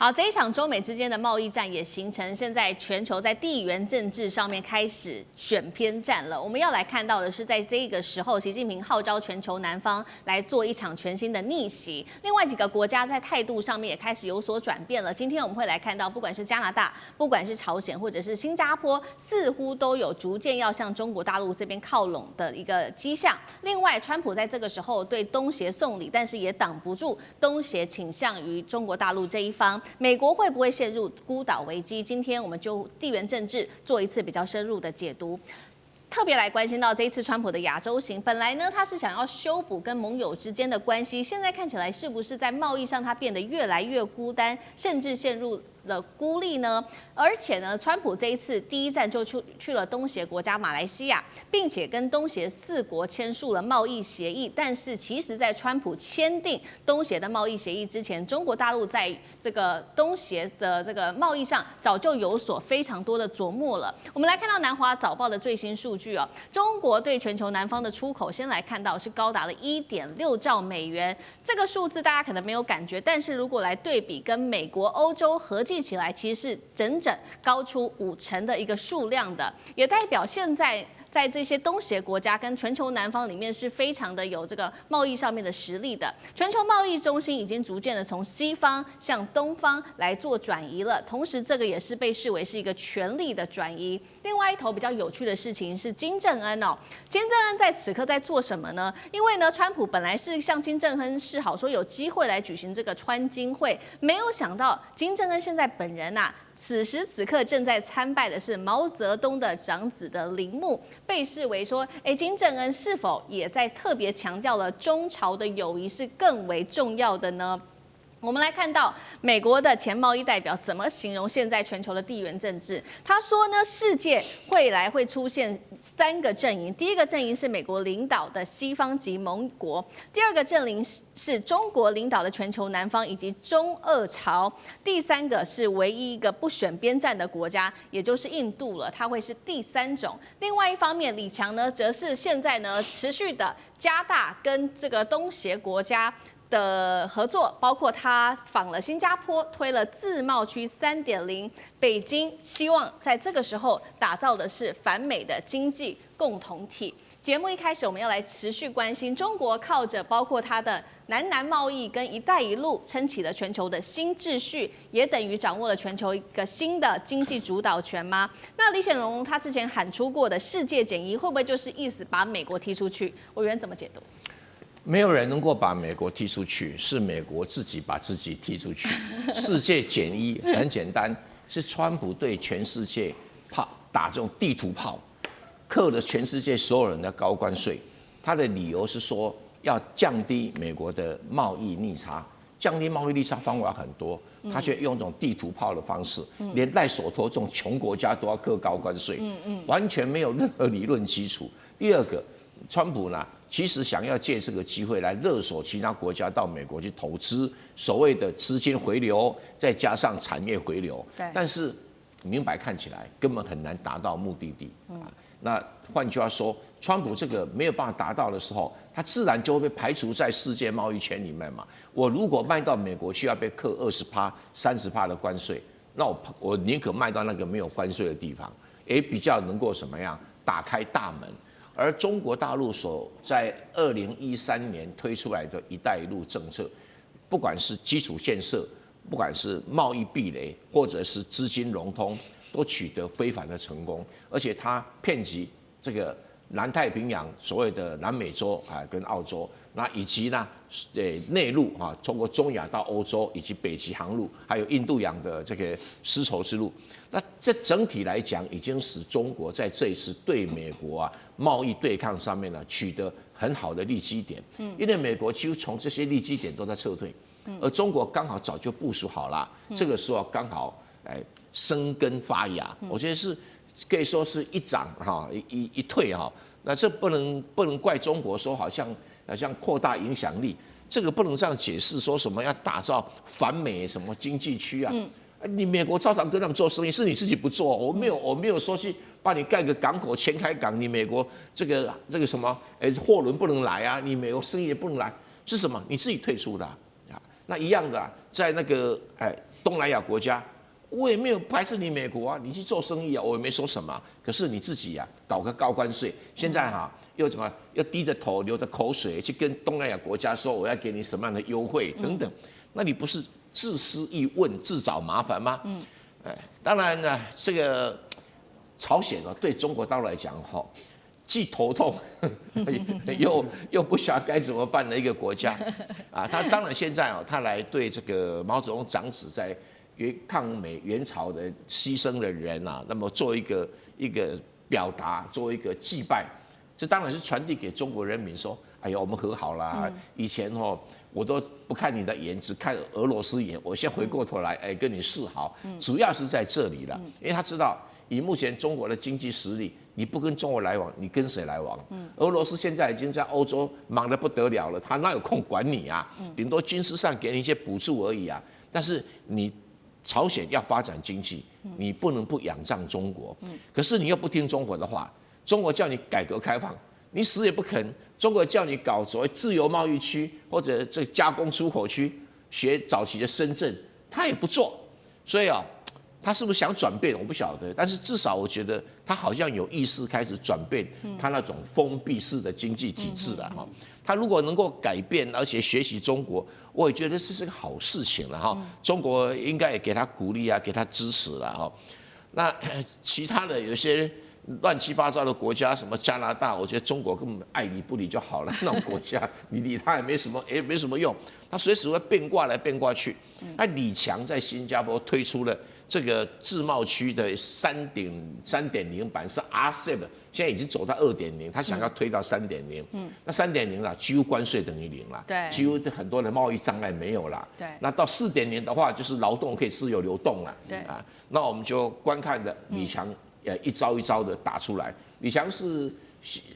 好，这一场中美之间的贸易战也形成现在全球在地缘政治上面开始选边站了。我们要来看到的是，在这个时候，习近平号召全球南方来做一场全新的逆袭。另外几个国家在态度上面也开始有所转变了。今天我们会来看到，不管是加拿大、不管是朝鲜或者是新加坡，似乎都有逐渐要向中国大陆这边靠拢的一个迹象。另外，川普在这个时候对东协送礼，但是也挡不住东协倾向于中国大陆这一方。美国会不会陷入孤岛危机？今天我们就地缘政治做一次比较深入的解读。特别来关心到这一次川普的亚洲行，本来呢他是想要修补跟盟友之间的关系，现在看起来是不是在贸易上他变得越来越孤单，甚至陷入了孤立呢？而且呢，川普这一次第一站就去了东协国家马来西亚，并且跟东协4国签署了贸易协议。但是其实，在川普签订东协的贸易协议之前，中国大陆在这个东协的这个贸易上早就有所非常多的琢磨了。我们来看到南华早报的最新数据哦，中国对全球南方的出口，先来看到是高达了1.6兆美元，这个数字大家可能没有感觉，但是如果来对比跟美国、欧洲合计起来，其实是整高出50%的一个数量的，也代表现在这些东协国家跟全球南方里面是非常的有这个贸易上面的实力的。全球贸易中心已经逐渐的从西方向东方来做转移了，同时这个也是被视为是一个权力的转移。另外一头比较有趣的事情是金正恩哦，金正恩在此刻在做什么呢？因为呢，川普本来是向金正恩示好，说有机会来举行这个川金会，没有想到金正恩现在本人此时此刻正在参拜的是毛泽东的长子的陵墓，被视为说，金正恩是否也在特别强调了中朝的友谊是更为重要的呢？我们来看到美国的前贸易代表怎么形容现在全球的地缘政治。他说呢，世界未来会出现3个阵营，第一个阵营是美国领导的西方及盟国，第二个阵营是中国领导的全球南方以及中俄朝，第3个是唯一一个不选边站的国家，也就是印度了，它会是第3种。另外一方面，李强呢，则是现在呢持续的加大跟这个东协国家的合作，包括他访了新加坡，推了自贸区3.0，北京希望在这个时候打造的是反美的经济共同体。节目一开始，我们要来持续关心中国靠着包括它的南贸易跟“一带一路”撑起了全球的新秩序，也等于掌握了全球一个新的经济主导权吗？那李显龙他之前喊出过的世界减一，会不会就是意思把美国踢出去？委员怎么解读？没有人能够把美国踢出去，是美国自己把自己踢出去。世界减一很简单，是川普对全世界打这种地图炮，扣了全世界所有人的高关税。他的理由是说要降低美国的贸易逆差，降低贸易逆差方法很多，他却用这种地图炮的方式，连赖索托这种穷国家都要扣高关税，完全没有任何理论基础。第二个，川普呢，其实想要借这个机会来勒索其他国家到美国去投资，所谓的资金回流，再加上产业回流。但是明白看起来根本很难达到目的地。那换句话说，川普这个没有办法达到的时候，他自然就会被排除在世界贸易圈里面嘛。我如果卖到美国去要被扣20%、30%的关税，那我宁可卖到那个没有关税的地方，也比较能够什么样打开大门。而中国大陆所在2013年推出来的“一带一路”政策，不管是基础建设，不管是贸易壁垒，或者是资金融通，都取得非凡的成功。而且它遍及这个南太平洋，所谓的南美洲跟澳洲，那以及呢内陆通过中亚到欧洲，以及北极航路，还有印度洋的这个丝绸之路。那这整体来讲，已经使中国在这一次对美国贸易对抗上面呢取得很好的利基点。因为美国几乎从这些利基点都在撤退，而中国刚好早就部署好了，这个时候刚好生根发芽。我觉得是可以说是一涨一退那这不能怪中国说好像扩大影响力，这个不能这样解释，说什么要打造反美什么经济区你美国照常跟他们做生意，是你自己不做。我没有说去帮你盖个港口、前开港，你美国这个什么货轮不能来你美国生意也不能来，是什么？你自己退出的那一样的在那个东南亚国家，我也没有排斥你美国啊，你去做生意啊，我也没说什么。可是你自己呀、搞个高关税，现在又怎么又低着头流着口水去跟东南亚国家说我要给你什么样的优惠等等，那你不是自私一问自找麻烦吗？当然呢，这个朝鲜对中国大陆来讲既头痛又不晓得该怎么办的一个国家啊。他当然现在他来对这个毛泽东长子在抗美援朝的牺牲的人啊，那么做一个表达，做一个祭拜，这当然是传递给中国人民说，哎呀，我们和好啦。以前我都不看你的眼，只看俄罗斯眼，我先回过头来，跟你示好。主要是在这里了，因为他知道以目前中国的经济实力，你不跟中国来往，你跟谁来往？俄罗斯现在已经在欧洲忙得不得了了，他哪有空管你啊？顶多军事上给你一些补助而已啊。但是你朝鲜要发展经济，你不能不仰仗中国。可是你又不听中国的话，中国叫你改革开放，你死也不肯。中国叫你搞所谓自由贸易区或者这加工出口区，学早期的深圳，他也不做。所以他是不是想转变，我不晓得。但是至少我觉得他好像有意识开始转变他那种封闭式的经济体制了他如果能够改变，而且学习中国，我也觉得这是个好事情了中国应该也给他鼓励啊，给他支持了那其他的有些乱七八糟的国家，什么加拿大，我觉得中国根本爱理不理就好了。那种国家你理他也没什么用，他随时会变卦来变卦去。那李强在新加坡推出了这个自贸区的3.0版是 RCEP， 现在已经走到2.0，他想要推到3.0。那3.0了，几乎关税等于0了，对，几乎很多的贸易障碍没有了。对，那到4.0的话，就是劳动可以自由流动了。对那我们就观看着李强一招一招的打出来。李强是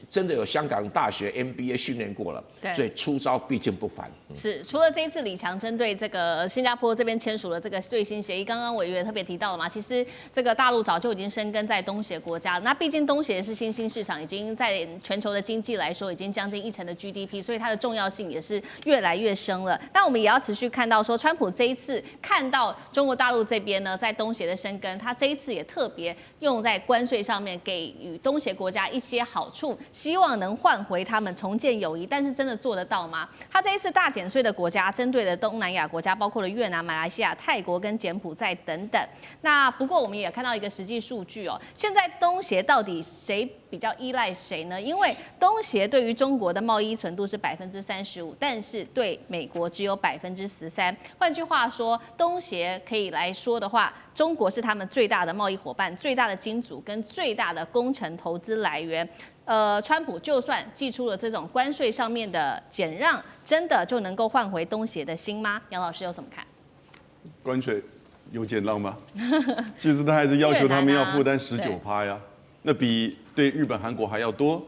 真的有香港大学 MBA 训练过了，所以出招毕竟不凡。是，除了这一次李强针对这个新加坡这边签署了这个最新协议，刚刚委员特别提到了嘛，其实这个大陆早就已经生根在东协国家了。那毕竟东协是新兴市场，已经在全球的经济来说已经将近1成的 GDP， 所以它的重要性也是越来越深了。但我们也要持续看到说，川普这一次看到中国大陆这边呢在东协的生根，他这一次也特别用在关税上面，给予东协国家一些好处，希望能换回他们重建友谊。但是真的做得到吗？他这一次大减税的国家，针对的东南亚国家包括了越南、马来西亚、泰国跟柬埔寨等等。那不过我们也看到一个实际数据现在东协到底谁比较依赖谁呢？因为东协对于中国的贸易依存度是35%，但是对美国只有13%。换句话说，东协可以来说的话，中国是他们最大的贸易伙伴、最大的金主跟最大的工程投资来源。川普就算祭出了这种关税上面的减让，真的就能够换回东协的心吗？杨老师又怎么看？关税有减让吗？其实他还是要求他们要负担19%呀，那比对日本、韩国还要多。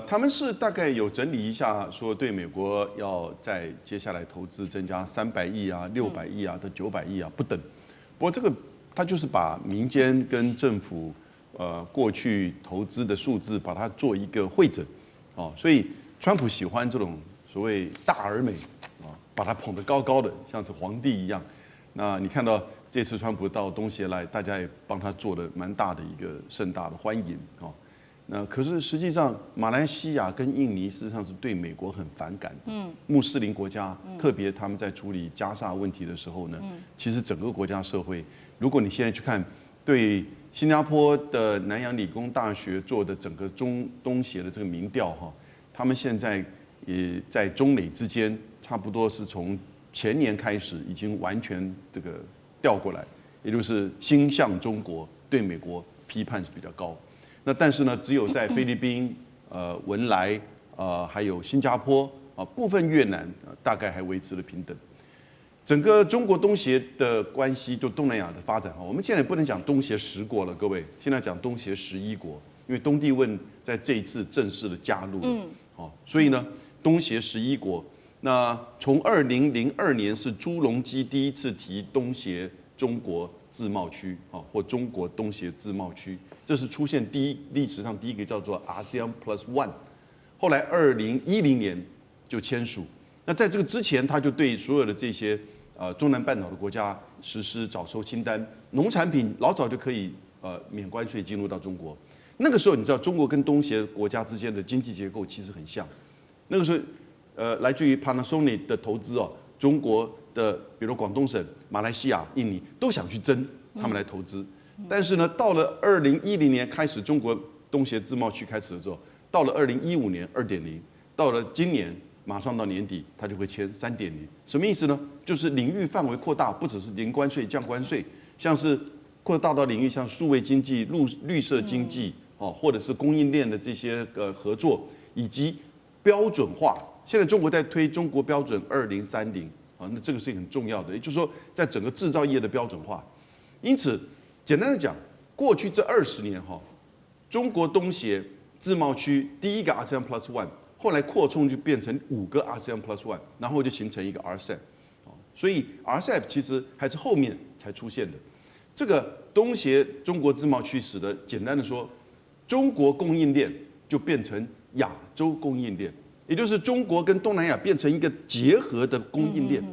他们是大概有整理一下，说对美国要在接下来投资增加300亿啊、600亿啊到900亿啊不等。不过这个他就是把民间跟政府过去投资的数字，把它做一个汇整，所以川普喜欢这种所谓大而美，把它捧得高高的，像是皇帝一样。那你看到这次川普到东协来，大家也帮他做了蛮大的一个盛大的欢迎那可是实际上，马来西亚跟印尼事实上是对美国很反感的。穆斯林国家，特别他们在处理加沙问题的时候呢，其实整个国家社会，如果你现在去看对新加坡的南洋理工大学做的整个东协的这个民调他们现在也在中美之间差不多是从前年开始已经完全这个调过来，也就是心向中国，对美国批判是比较高。那但是呢，只有在菲律宾、文莱、还有新加坡部分越南大概还维持了平等。整个中国东协的关系，就东南亚的发展我们现在不能讲东协10国了，各位，现在讲东协11国，因为东帝汶在这一次正式的加入了，所以呢，东协11国。那从2002年是朱镕基第一次提东协中国自贸区或中国东协自贸区，这是出现历史上第一个叫做 ASEAN+1， 后来2010年就签署。那在这个之前，他就对所有的这些中南半岛的国家实施早收清单，农产品老早就可以免关税进入到中国。那个时候你知道中国跟东协国家之间的经济结构其实很像，那个时候来自于 Panasonic 的投资哦，中国的比如广东省、马来西亚、印尼都想去争他们来投资，但是呢，到了2010年开始，中国东协自贸区开始的时候，到了2015年2.0，到了今年马上到年底，它就会签3.0，什么意思呢？就是领域范围扩大，不只是零关税、降关税，像是扩大到领域像数位经济、绿色经济哦，或者是供应链的这些合作，以及标准化。现在中国在推中国标准2030啊，那这个是很重要的，也就是说，在整个制造业的标准化。因此，简单的讲，过去这20年哈，中国东协自贸区第一个 ASEAN Plus1，后来扩充就变成5个 ASEAN Plus1，然后就形成一个 RCEP。所以 RCEP 其实还是后面才出现的。这个东协中国自贸区使得简单的说，中国供应链就变成亚洲供应链，也就是中国跟东南亚变成一个结合的供应链。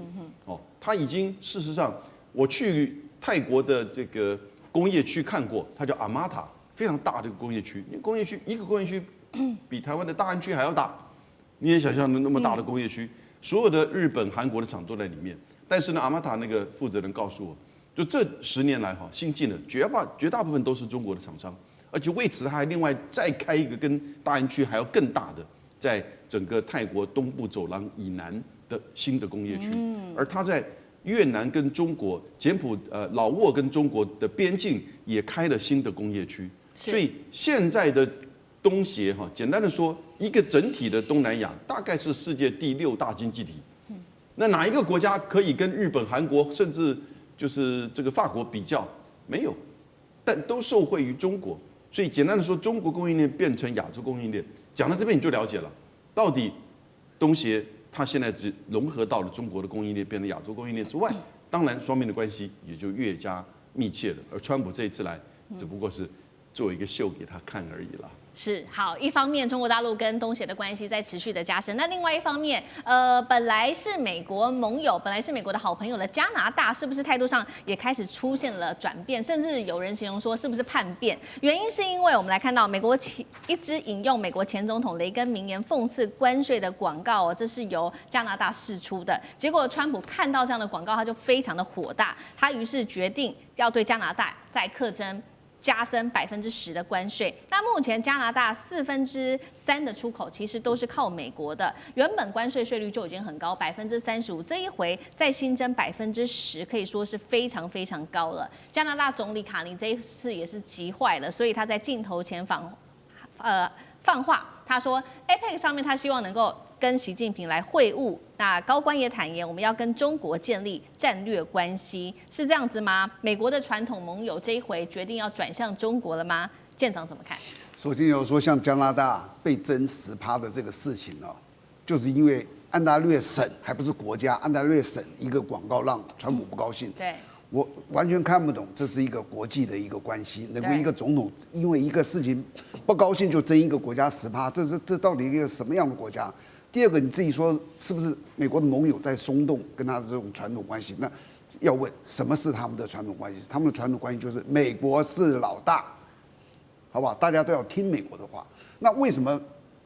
哦，它已经事实上，我去泰国的这个工业区看过，它叫阿玛塔，非常大的一个工业区。工业区一个工业区比台湾的大安区还要大，你也想象那么大的工业区，所有的日本、韩国的厂都在里面。但是呢，阿玛塔那个负责人告诉我，就这10年来哈，新进的绝大部分都是中国的厂商，而且为此他还另外再开一个跟大安区还要更大的，在整个泰国东部走廊以南的新的工业区，而他在越南跟中国、老挝跟中国的边境也开了新的工业区，所以现在的东协哈，简单的说，一个整体的东南亚大概是世界第6大经济体。那哪一个国家可以跟日本、韩国，甚至就是这个法国比较？没有，但都受惠于中国。所以简单的说，中国供应链变成亚洲供应链。讲到这边你就了解了，到底东协它现在只融合到了中国的供应链，变成亚洲供应链之外，当然双边的关系也就越加密切了。而川普这一次来，只不过是做一个秀给他看而已啦。是好，一方面中国大陆跟东协的关系在持续的加深，那另外一方面，本来是美国盟友，本来是美国的好朋友的加拿大，是不是态度上也开始出现了转变？甚至有人形容说是不是叛变？原因是因为我们来看到美国一直引用美国前总统雷根明言讽刺关税的广告哦，这是由加拿大释出的。结果川普看到这样的广告，他就非常的火大，他于是决定要对加拿大再加增10%的关税。那目前加拿大3%的出口其实都是靠美国的，原本关税税率就已经很高，35%，这一回再新增10%，可以说是非常非常高了。加拿大总理卡尼这一次也是急坏了，所以他在镜头前放话，他说 APEC 上面他希望能够跟习近平来会晤，那高官也坦言，我们要跟中国建立战略关系，是这样子吗？美国的传统盟友这一回决定要转向中国了吗？舰长怎么看？首先有说，像加拿大被征10%的这个事情哦，就是因为安大略省还不是国家，安大略省一个广告让川普不高兴。对。我完全看不懂，这是一个国际的一个关系，能够一个总统因为一个事情不高兴就征一个国家10%，这到底一个什么样的国家？第二个，你自己说是不是美国的盟友在松动跟他的这种传统关系？那要问什么是他们的传统关系？他们的传统关系就是美国是老大，好不好？大家都要听美国的话。那为什么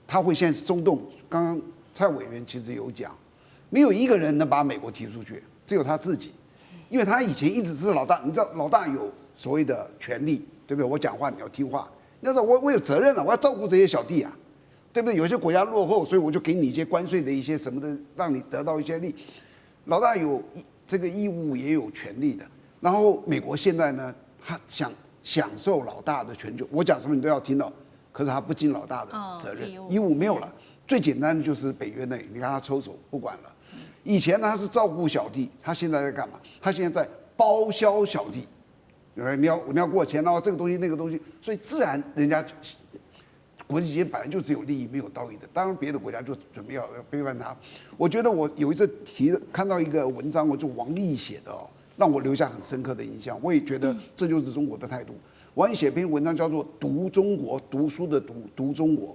他会现在是松动？刚刚蔡委员其实有讲，没有一个人能把美国踢出去，只有他自己。因为他以前一直是老大，你知道老大有所谓的权利，对不对？我讲话你要听话，那时候我有责任了，我要照顾这些小弟啊，对不对？有些国家落后，所以我就给你一些关税的一些什么的，让你得到一些利。老大有这个义务也有权利的。然后美国现在呢，他想享受老大的权利，我讲什么你都要听到，可是他不尽老大的责任，义务没有了。最简单的就是北约内，你看他抽手不管了。以前呢他是照顾小弟，他现在在干嘛？他现在在包销小弟，你要给我钱，然后这个东西那个东西，所以自然人家国际间本来就只有利益没有道义的，当然别的国家就准备要背叛他。我觉得我有一次看到一个文章，就王毅写的哦，让我留下很深刻的印象。我也觉得这就是中国的态度。王毅写篇文章叫做《读中国》，读书的读中国，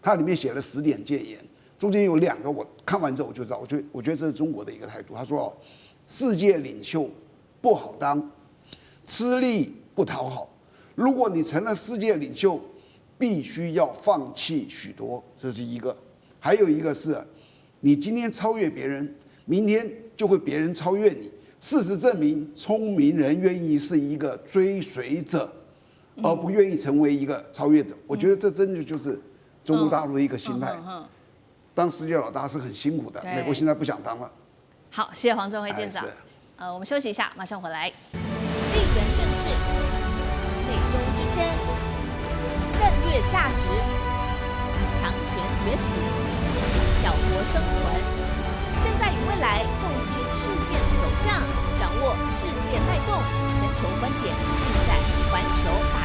它里面写了10点谏言。中间有2个，我看完之后我就知道，我觉得这是中国的一个态度。他说，世界领袖不好当，吃力不讨好。如果你成了世界领袖，必须要放弃许多，这是一个。还有一个是，你今天超越别人，明天就会别人超越你。事实证明，聪明人愿意是一个追随者，而不愿意成为一个超越者。我觉得这真的就是中国大陆的一个心态。当世界老大是很辛苦的，美国现在不想当了。好，谢谢黄镇辉舰长。我们休息一下，马上回来。地缘政治、美中之争、战略价值、强权崛起、小国生存。现在与未来洞悉事件走向，掌握世界脉动，全球观点尽在环球大